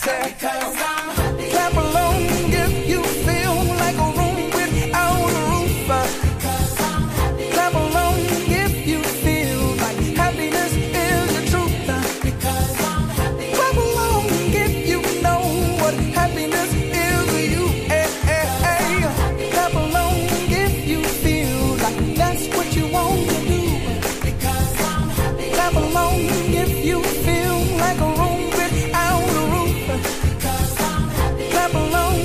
Say, clap along if you feel like a room without a roof. Clap along if you feel like happiness is the truth. Clap along if you know what happiness is to you. Clap along if you feel like that's what you want to do. Clap along if you feel like a room without a roof. Clap along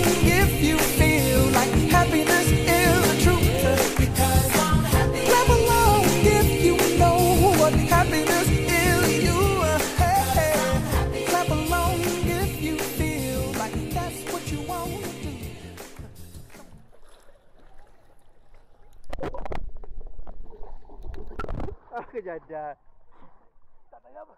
if you feel like happiness is the truth. Clap along if you know what happiness is to you. Clap along if you feel like that's what you want to do. Kejadian. Tak tanya apa.